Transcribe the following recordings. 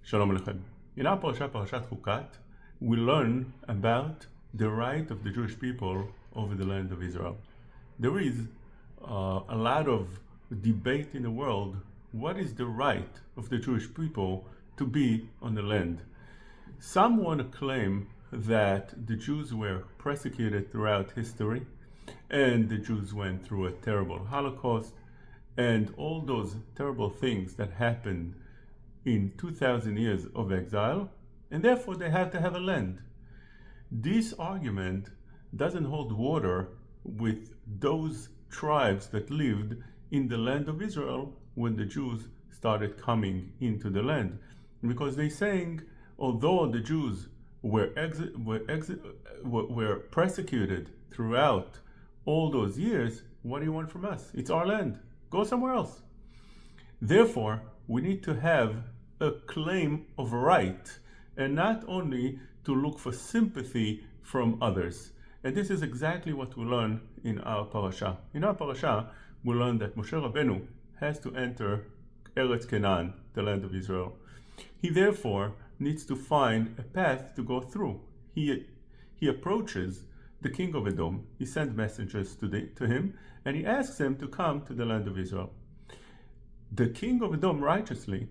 Shalom Aleichem. In our parasha, Parashat Chukat, we learn about the right of the Jewish people over the land of Israel. There is a lot of debate in the world. What is the right of the Jewish people to be on the land? Some want to claim that the Jews were persecuted throughout history, and the Jews went through a terrible Holocaust, and all those terrible things that happened in 2,000 years of exile, and therefore they have to have a land. This argument doesn't hold water with those tribes that lived in the land of Israel when the Jews started coming into the land, because they're saying, although the Jews were persecuted throughout all those years, what do you want from us? It's our land. Go somewhere else. Therefore, we need to have a claim of right, and not only to look for sympathy from others. And this is exactly what we learn in our parasha. In our parasha, we learn that Moshe Rabbeinu has to enter Eretz Canaan, the land of Israel. He therefore needs to find a path to go through. He approaches the king of Edom. He sends messengers to him, and he asks him to come to the land of Israel. The king of Edom righteously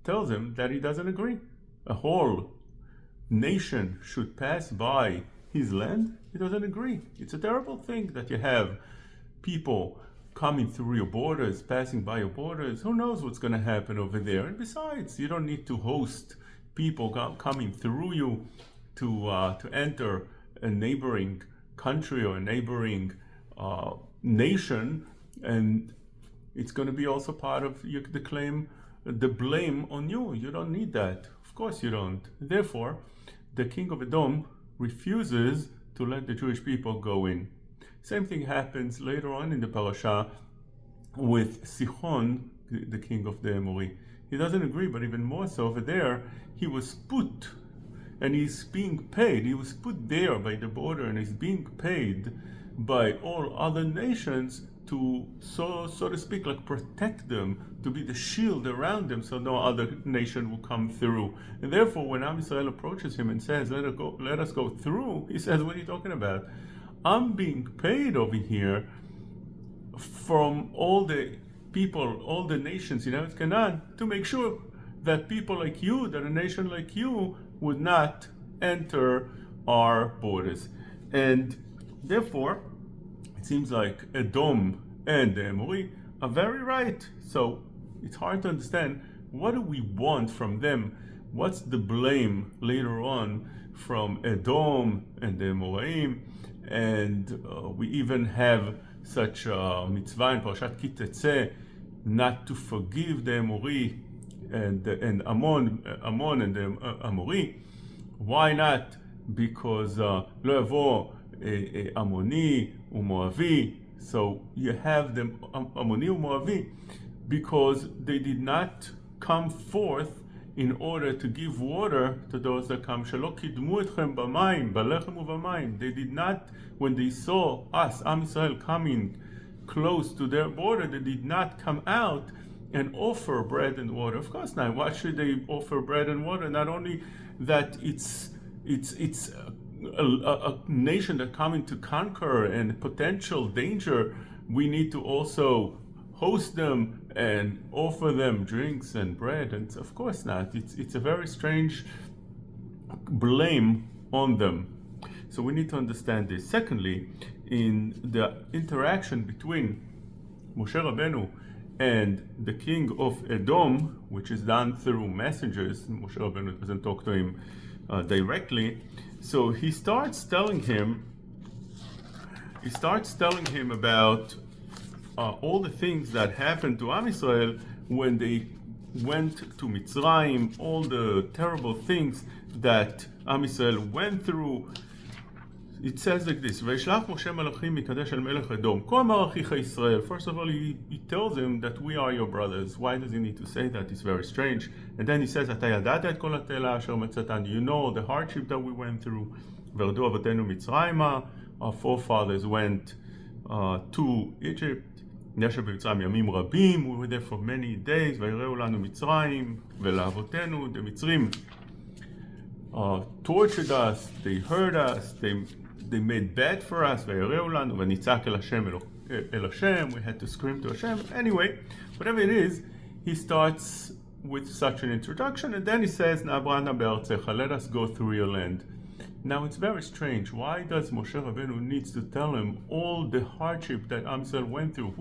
tells him that he doesn't agree. A whole nation should pass by his land. He doesn't agree. It's a terrible thing that you have people coming through your borders, passing by your borders. Who knows what's going to happen over there? And besides, you don't need to host people coming through you to enter a neighboring country or a neighboring nation, and it's going to be also part of the blame on you. You don't need that. Of course you don't. Therefore, the king of Edom refuses to let the Jewish people go in. Same thing happens later on in the parasha with Sihon, the king of the Amori. He doesn't agree, but even more so over there, he was put, and he's being paid. He was put there by the border, and he's being paid by all other nations to, so to speak, like protect them, to be the shield around them so no other nation will come through. And therefore, when Am Yisrael approaches him and says, let us go through, he says, what are you talking about? I'm being paid over here from all the people, all the nations in Eretz Canaan, to make sure that people like you, that a nation like you, would not enter our borders. And therefore, it seems like Edom and the Amori are very right. So it's hard to understand, what do we want from them? What's the blame later on from Edom and the Amoraim? And we even have such a mitzvah in Parashat Ki Tetzeh not to forgive the Amori and Ammon and the Amori. Why not? Because lo yavo Ammoni uMoavi. So you have them Ammoni uMoavi because they did not come forth in order to give water to those that come. Shelo kidmu etchem b'mayim, b'lechem u'b'mayim. They did not, when they saw us, Am Yisrael, coming close to their border, they did not come out and offer bread and water. Of course not. Why should they offer bread and water? Not only that it's a nation that coming to conquer and potential danger, we need to also host them and offer them drinks and bread. And of course not. It's a very strange blame on them. So we need to understand this. Secondly, in the interaction between Moshe Rabbeinu and the king of Edom, which is done through messengers, Moshe Rabbeinu doesn't talk to him directly. So he starts telling him about all the things that happened to Am Yisrael when they went to Mitzrayim, all the terrible things that Am Yisrael went through. It says like this: "Vayishlach Moshe malachim mikadesh el melech Edom. Ko amar achicha Yisrael." First of all, he tells him that we are your brothers. Why does he need to say that? It's very strange. And then he says, "Ata yadata et kol hatela asher metzatan." You know the hardship that we went through. V'erdu avotenu Mitzrayima. Our forefathers went to Egypt. נשב במצרים ימים רבים, we were there for many days, ויראו לנו מצרים, ולאבותינו, the מצרים tortured us, they hurt us, they made bad for us, ויראו לנו, ונצעק אל השם, אל השם, we had to scream to Hashem. Anyway, whatever it is, he starts with such an introduction, and then he says, Na'abrana be'artzecha, let us go through your land. Now it's very strange. Why does Moshe Rabbeinu needs to tell him all the hardship that Am Yisrael went through?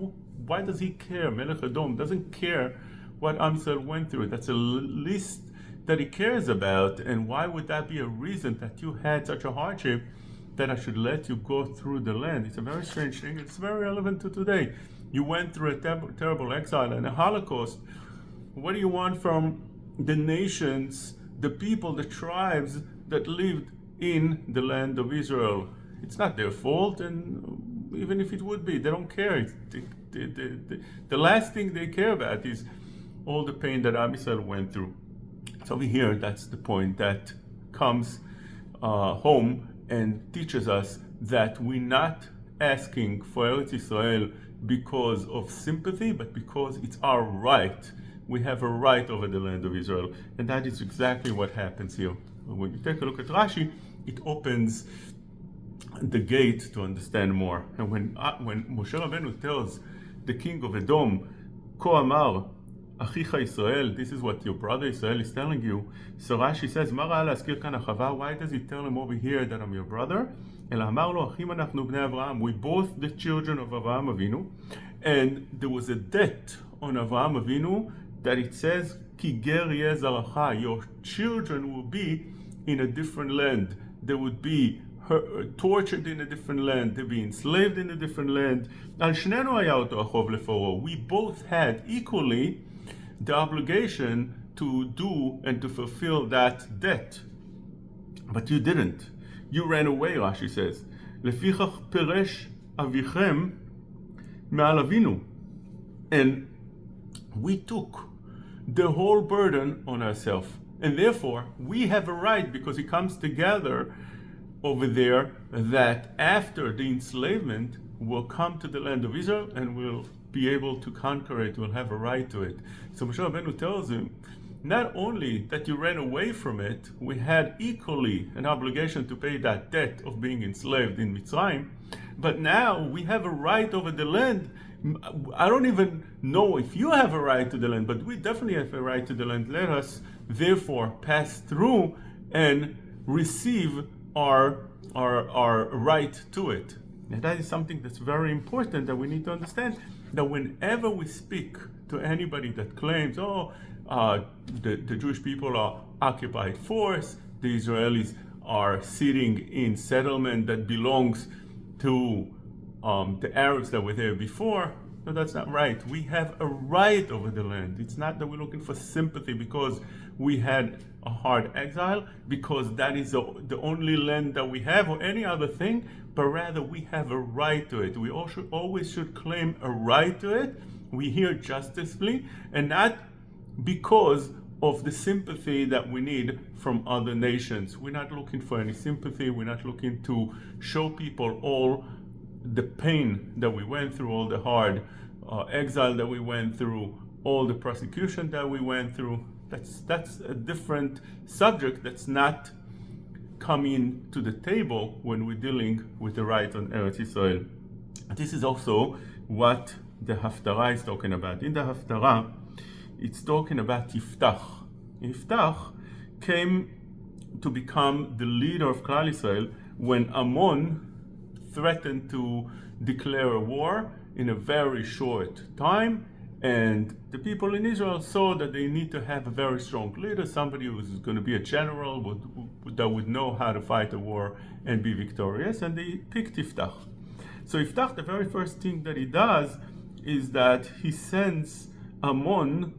Why does he care? Melech Edom doesn't care what Am Yisrael went through. That's a list that he cares about, and why would that be a reason that you had such a hardship that I should let you go through the land? It's a very strange thing. It's very relevant to today. You went through a terrible exile and a Holocaust. What do you want from the nations, the people, the tribes that lived in the land of Israel? It's not their fault, and even if it would be, they don't care. The last thing they care about is all the pain that Am Yisrael went through. So over here, that's the point that comes home and teaches us that we're not asking for Eretz Israel because of sympathy, but because it's our right. We have a right over the land of Israel, and that is exactly what happens here. When you take a look at Rashi, it opens the gate to understand more. And when Moshe Rabbeinu tells the king of Edom, Ko Amar Achicha Israel, this is what your brother Israel is telling you. So Rashi says, Ma ra'a laskir kan achava? Why does he tell him over here that I'm your brother? Ela amar lo achim anachnu bnei Avraham. We both the children of Avraham Avinu, and there was a debt on Avraham Avinu that it says, Ki ger yeh zaracha, your children will be in a different land. They would be tortured in a different land. They'd be enslaved in a different land. Al shnenu haya oto achov lefaro. We both had equally the obligation to do and to fulfill that debt. But you didn't. You ran away, Rashi says. Lefichach peresh avichem me'al avinu. And we took the whole burden on ourselves. And therefore, we have a right, because it comes together over there, that after the enslavement, we'll come to the land of Israel and we'll be able to conquer it, we'll have a right to it. So Moshe Rabbeinu tells him, not only that you ran away from it, we had equally an obligation to pay that debt of being enslaved in Mitzrayim, but now we have a right over the land. I don't even know if you have a right to the land, but we definitely have a right to the land. Let us therefore pass through and receive our right to it. And that is something that's very important that we need to understand, that whenever we speak to anybody that claims, the Jewish people are occupied force, the Israelis are sitting in settlement that belongs to the Arabs that were there before, no, that's not right. We have a right over the land. It's not that we're looking for sympathy because we had a hard exile, because that is the only land that we have, or any other thing, but rather we have a right to it. We always should claim a right to it. We hear justly, and not because of the sympathy that we need from other nations. We're not looking for any sympathy. We're not looking to show people all the pain that we went through, all the hard exile that we went through, all the persecution that we went through. That's a different subject that's not coming to the table when we're dealing with the right on Eretz Yisrael. This is also what the Haftarah is talking about. In the Haftarah, it's talking about Yiftach. Yiftach came to become the leader of Klal Yisrael when Ammon threatened to declare a war in a very short time, and the people in Israel saw that they need to have a very strong leader, somebody who's going to be a general, that would know how to fight a war and be victorious, and they picked Yiftach. So Yiftach, the very first thing that he does is that he sends Ammon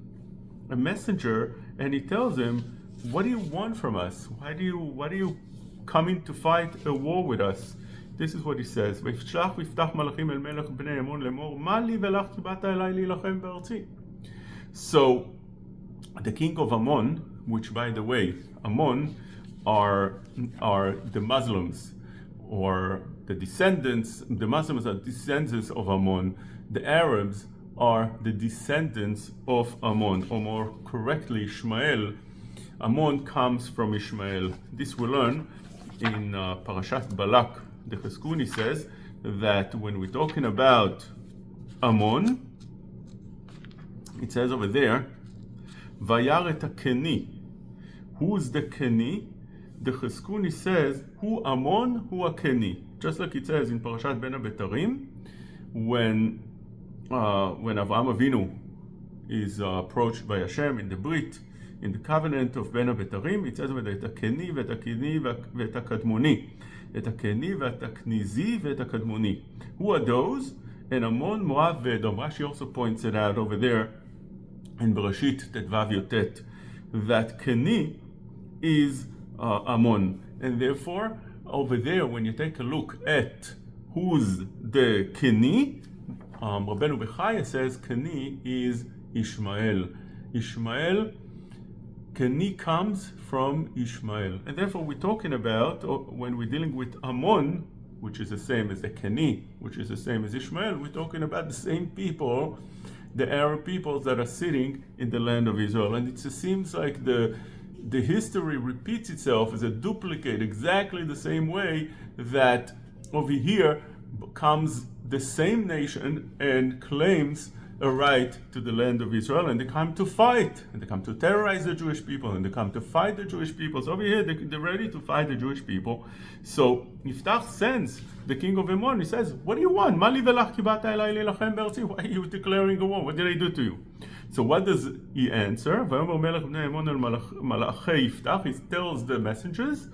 a messenger, and he tells him, what do you want from us? Why do you coming to fight a war with us? This is what he says. So the king of Ammon, which by the way, Ammon are the Muslims, or the Muslims are descendants of Ammon. The Arabs are the descendants of Ammon, or more correctly, Ishmael. Ammon comes from Ishmael. This we learn in Parashat Balak. The Cheskuni says that when we're talking about Ammon, it says over there, Vayar et Keni. Who's the Keni? The Cheskuni says, Hu Ammon, Hu Keni. Just like it says in Parashat Ben HaBetarim, when Avraham Avinu is approached by Hashem in the Brit, in the covenant of Ben HaBetarim, it says, ואת הקני ואת הקני ואת הקדמוני. את הקני ואת הכניזי ואת הקדמוני. Who are those? And Ammon, Moab, Vedom. Rashi also points it out over there in Bereshit Tetvav Yotet, that Keni is Ammon. And therefore, over there, when you take a look at who's the Keni, Rabbeinu Bechaya says Keni is Ishmael. Ishmael, Keni comes from Ishmael. And therefore we're talking about, when we're dealing with Ammon, which is the same as the Keni, which is the same as Ishmael, we're talking about the same people, the Arab peoples that are sitting in the land of Israel. And it seems like the history repeats itself as a duplicate, exactly the same way that over here comes the same nation and claims a right to the land of Israel, and they come to fight, and they come to terrorize the Jewish people, and they come to fight the Jewish people. So over here, they're ready to fight the Jewish people. So Yiftach sends the king of Ammon. He says, what do you want? Mali velach kibata elai leilachem be'artzi. Why are you declaring a war? What did I do to you? So what does he answer? Vayomer melech bnei Ammon el malachei Yiftach. He tells the messengers,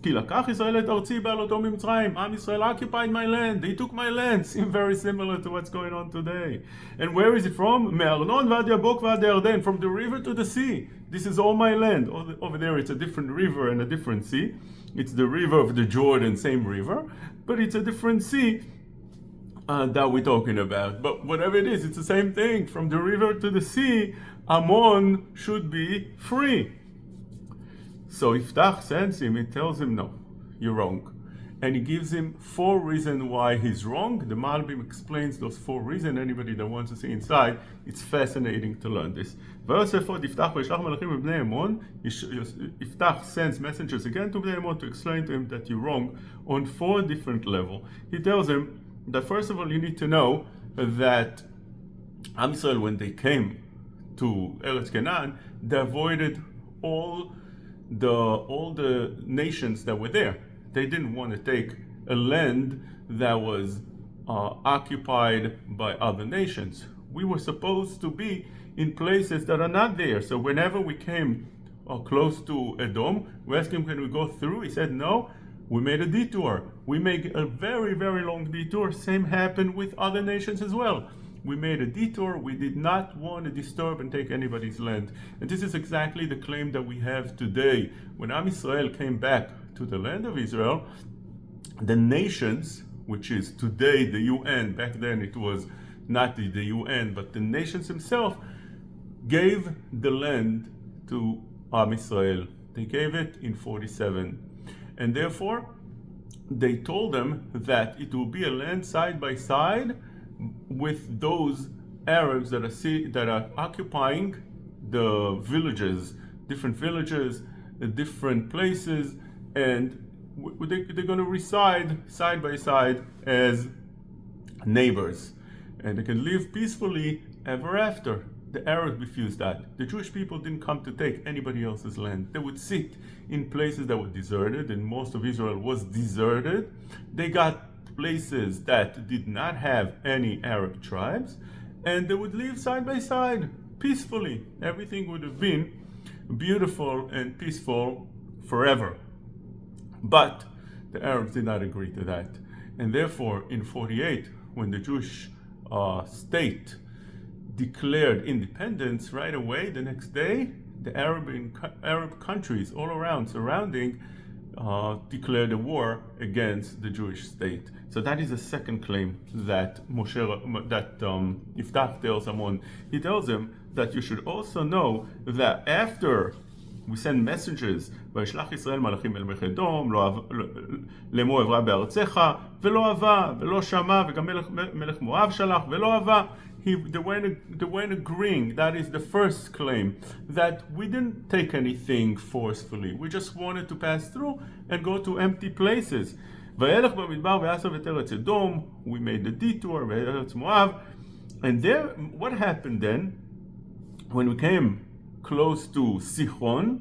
כי לקח ישראל את ארצי בעלותו ממצרים. עם ישראל occupied my land. They took my land. Seems very similar to what's going on today. And where is it from? מארנון ועד יבוק ועד הירדן. From the river to the sea. This is all my land. Over there it's a different river and a different sea. It's the river of the Jordan, same river. But it's a different sea that we're talking about. But whatever it is, it's the same thing. From the river to the sea, Ammon should be free. So Yiftach sends him, he tells him, no, you're wrong. And he gives him 4 reasons why he's wrong. The Malbim explains those 4 reasons. Anybody that wants to see inside, it's fascinating to learn this. Yiftach sends messengers again to Bnei Ammon to explain to him that you're wrong on 4 different levels. He tells him that first of all, you need to know that Am Yisrael, when they came to Eretz Canaan, they avoided all the nations that were there. They didn't want to take a land that was occupied by other nations. We were supposed to be in places that are not there. So whenever we came close to Edom, we asked him, can we go through? He said, no. We made a detour. We made a very, very long detour. Same happened with other nations as well. We made a detour. We did not want to disturb and take anybody's land. And this is exactly the claim that we have today. When Am Yisrael came back to the land of Israel, the nations, which is today the UN, back then it was not the UN, but the nations themselves, gave the land to Am Yisrael. They gave it in 47. And therefore, they told them that it will be a land side by side with those Arabs that are occupying the villages, different places, and they're going to reside side by side as neighbors, and they can live peacefully ever after. The Arabs refused that. The Jewish people didn't come to take anybody else's land. They would sit in places that were deserted, and most of Israel was deserted. They got places that did not have any Arab tribes, and they would live side by side peacefully. Everything would have been beautiful and peaceful forever. But the Arabs did not agree to that. And therefore, in 48, when the Jewish state declared independence, right away, the next day, the Arab countries all around surrounding declared a war against the Jewish state. So that is the second claim that Yiftach tells Ammon. He tells him that you should also know that after we send messengers, וישלח ישראל מלאכים אל מלך אדום, לאמור עברה בארצך, ולא אהבה, ולא שמע, וגם מלך מואב שלח, ולא אהבה. they weren't agreeing. That is the first claim, that we didn't take anything forcefully. We just wanted to pass through and go to empty places. וילך במדבר ויעשב את ארץ אדום, we made the detour, וארץ מואב. And there, what happened then? When we came close to Sichon,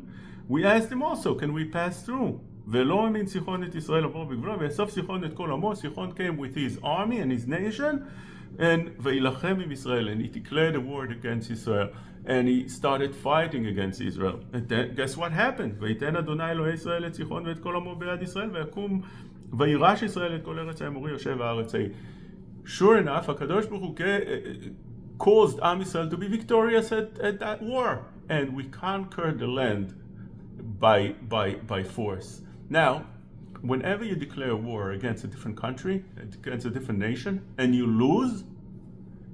we asked him also, can we pass through? ולא האמין סיחון את ישראל עבור בגבולו, ויאסוף סיחון את כל עמו. Sichon came with his army and his nation, and וילחם עם ישראל, and he declared a war against Israel, and he started fighting against Israel. And then, guess what happened? ויתן אדוני אלוהי ישראל את סיחון ואת כל עמו ביד ישראל, ויקום וירש ישראל את כל ארץ האמורי יושב הארץ ההיא. Sure enough, הקדוש ברוך הוא caused Am Yisrael to be victorious at that war, and we conquered the land by force. Now, whenever you declare war against a different country, against a different nation, and you lose,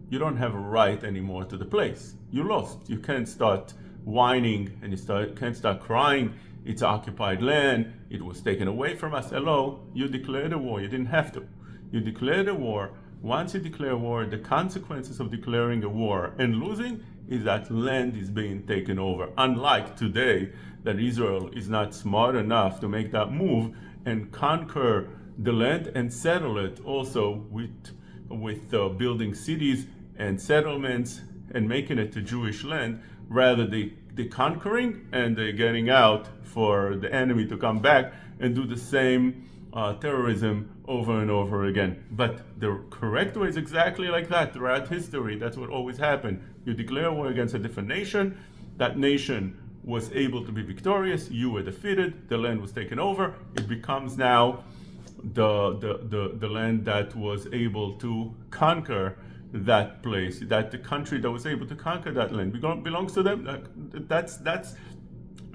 you don't have a right anymore to the place. You lost. You can't start whining, and can't start crying. It's occupied land. It was taken away from us. Hello, you declared a war. You didn't have to. You declared a war. Once you declare war, the consequences of declaring a war and losing is that land is being taken over. Unlike today, that Israel is not smart enough to make that move and conquer the land and settle it also with building cities and settlements and making it a Jewish land. Rather, they conquering and they're getting out for the enemy to come back and do the same terrorism over and over again. But the correct way is exactly like that throughout history. That's what always happened. You declare war against a different nation, that nation was able to be victorious, you were defeated, the land was taken over, it becomes now the land that was able to conquer that place, that the country that was able to conquer that land belongs to them. That's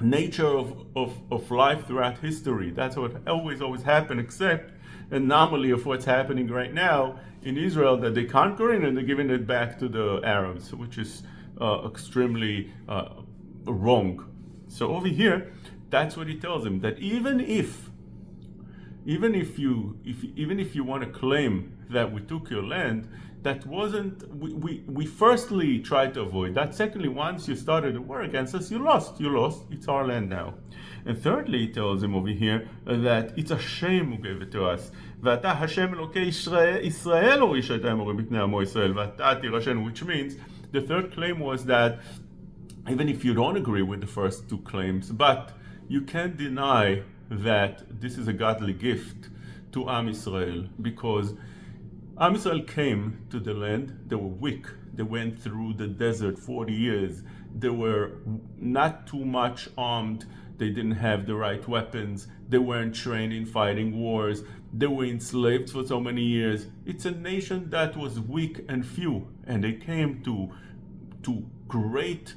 nature of life throughout history. That's what always happened, except anomaly of what's happening right now in Israel, that they're conquering and they're giving it back to the Arabs, which is extremely wrong. So over here, that's what he tells him, that even if you want to claim that we took your land, that wasn't, we firstly tried to avoid that. Secondly, once you started a war against us, you lost, it's our land now. And thirdly, he tells him over here that it's a shame who gave it to us. ואתה השם אלוקי ישראל הוריש את האמורים בפני עמו ישראל, ואתה תירשנו, which means the third claim was that even if you don't agree with the first two claims, but you can't deny that this is a godly gift to Am Yisrael, because Am Yisrael came to the land, they were weak, they went through the desert 40 years, they were not too much armed, they didn't have the right weapons, they weren't trained in fighting wars, they were enslaved for so many years. It's a nation that was weak and few, and they came to great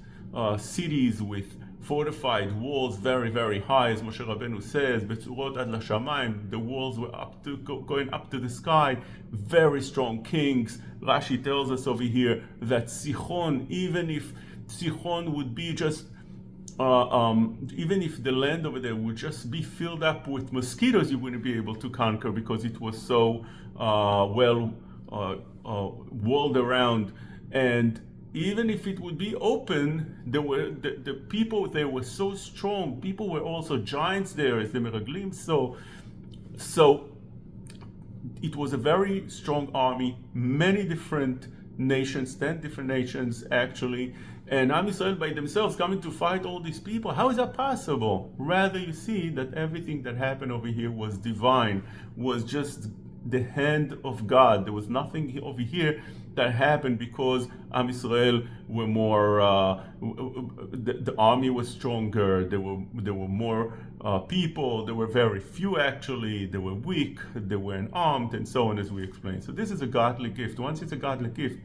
cities with fortified walls very, very high, as Moshe Rabbeinu says, Betzurot ad lashamayim, the walls were going up to the sky, very strong kings. Rashi tells us over here that Sichon, even if Sichon would be just, even if the land over there would just be filled up with mosquitoes, you wouldn't be able to conquer, because it was so walled around. And even if it would be open, there were the people there were so strong. People were also giants there, as the Meraglim. So it was a very strong army, many different nations, 10 different nations actually, and Am Yisrael by themselves coming to fight all these people. How is that possible? Rather, you see that everything that happened over here was divine, was just the hand of God. There was nothing over here that happened because Am Yisrael were more, the army was stronger, there were more people, there were very few actually, they were weak, they weren't armed, and so on, as we explained. So this is a godly gift. Once it's a godly gift,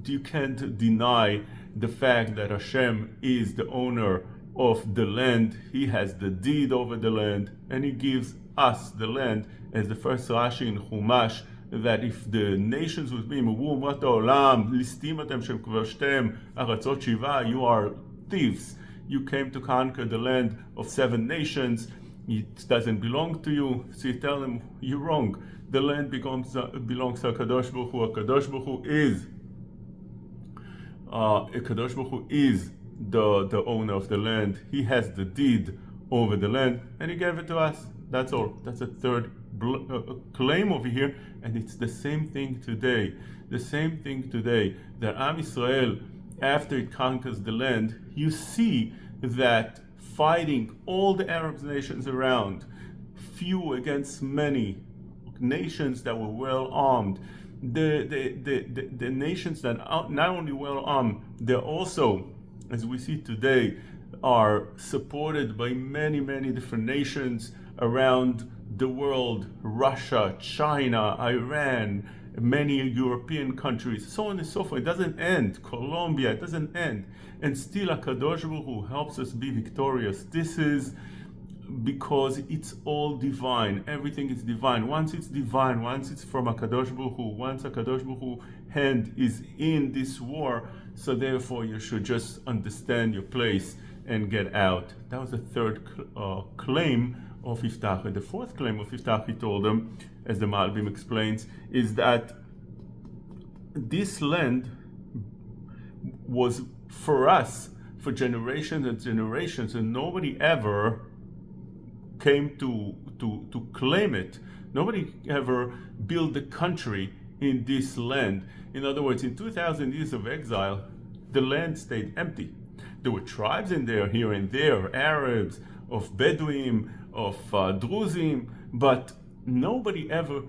you can't deny the fact that Hashem is the owner of the land. He has the deed over the land, and He gives us the land, as the first Rashi in Chumash, that if the nations would be מרום אומות העולם, ליסטים אתם שכבשתם ארצות שבעה, you are thieves. You came to conquer the land of 7 nations. It doesn't belong to you. So you tell them, you're wrong. The land belongs to HaKadosh Baruch Hu. HaKadosh Baruch Hu is Kadosh Baruch Hu is the owner of the land. He has the deed over the land, and he gave it to us. That's all. That's a third claim over here, and it's the same thing today. The same thing today. That Am Yisrael, after it conquers the land, you see that fighting all the Arab nations around, few against many, nations that were well armed. The nations that are not only well armed, they're also, as we see today, are supported by many, many different nations around the world: Russia, China, Iran, many European countries, so on and so forth. It doesn't end. Colombia, it doesn't end. And still, HaKadosh Baruch Hu helps us be victorious. This is because it's all divine. Everything is divine. Once it's divine, once it's from HaKadosh Baruch Hu, once HaKadosh Baruch Hu hand is in this war, so therefore you should just understand your place and get out. That was the third claim of Iftach. And the fourth claim of Iftach, he told them, as the Malbim explains, is that this land was for us for generations and generations, and nobody ever came to claim it. Nobody ever built a country in this land. In other words, in 2,000 years of exile, the land stayed empty. There were tribes in there, here and there, Arabs, of Bedouin, of Druzim, but nobody ever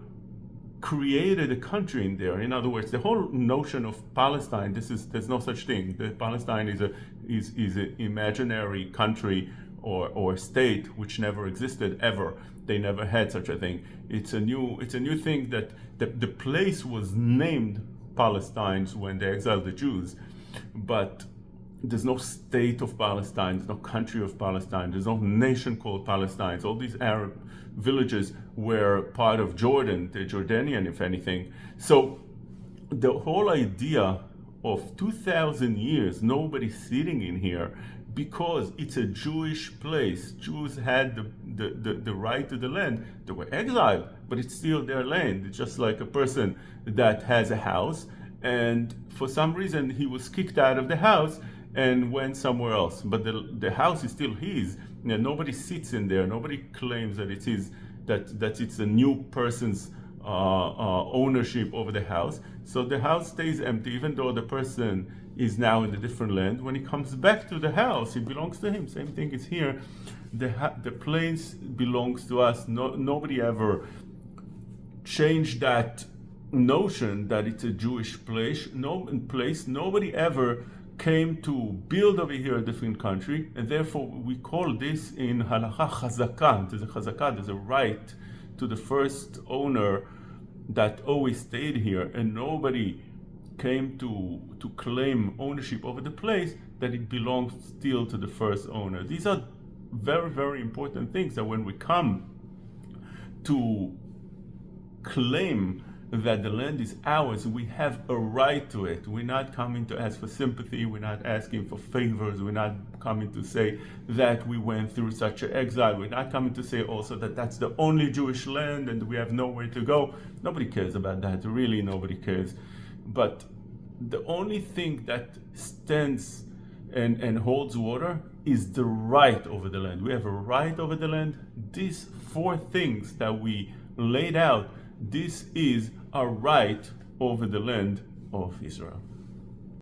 created a country in there. In other words, the whole notion of Palestine, there's no such thing. Palestine is an imaginary country or state which never existed ever. They never had such a thing. It's a new thing that the place was named Palestine when they exiled the Jews, but there's no state of Palestine, there's no country of Palestine, there's no nation called Palestine. All these Arab villages were part of Jordan, the Jordanian, if anything. So the whole idea of 2,000 years, nobody sitting in here, because it's a Jewish place. Jews had the right to the land. They were exiled, but it's still their land. It's just like a person that has a house, and for some reason he was kicked out of the house and went somewhere else. But the house is still his. Nobody sits in there. Nobody claims that it is that it's a new person's ownership over the house. So the house stays empty, even though the person is now in a different land. When he comes back to the house, it belongs to him. Same thing is here. The place belongs to us. Nobody ever changed that notion that it's a Jewish place. Nobody ever came to build over here a different country, and therefore we call this in halacha chazakah. There's a chazakah, there's a right to the first owner that always stayed here, and nobody came to claim ownership over the place, that it belongs still to the first owner. These are very, very important things, that when we come to claim that the land is ours, we have a right to it. We're not coming to ask for sympathy, we're not asking for favors, we're not coming to say that we went through such an exile, we're not coming to say also that that's the only Jewish land and we have nowhere to go. Nobody cares about that, really nobody cares. But the only thing that stands and holds water is the right over the land. We have a right over the land. These four things that we laid out, this is a right over the land of Israel.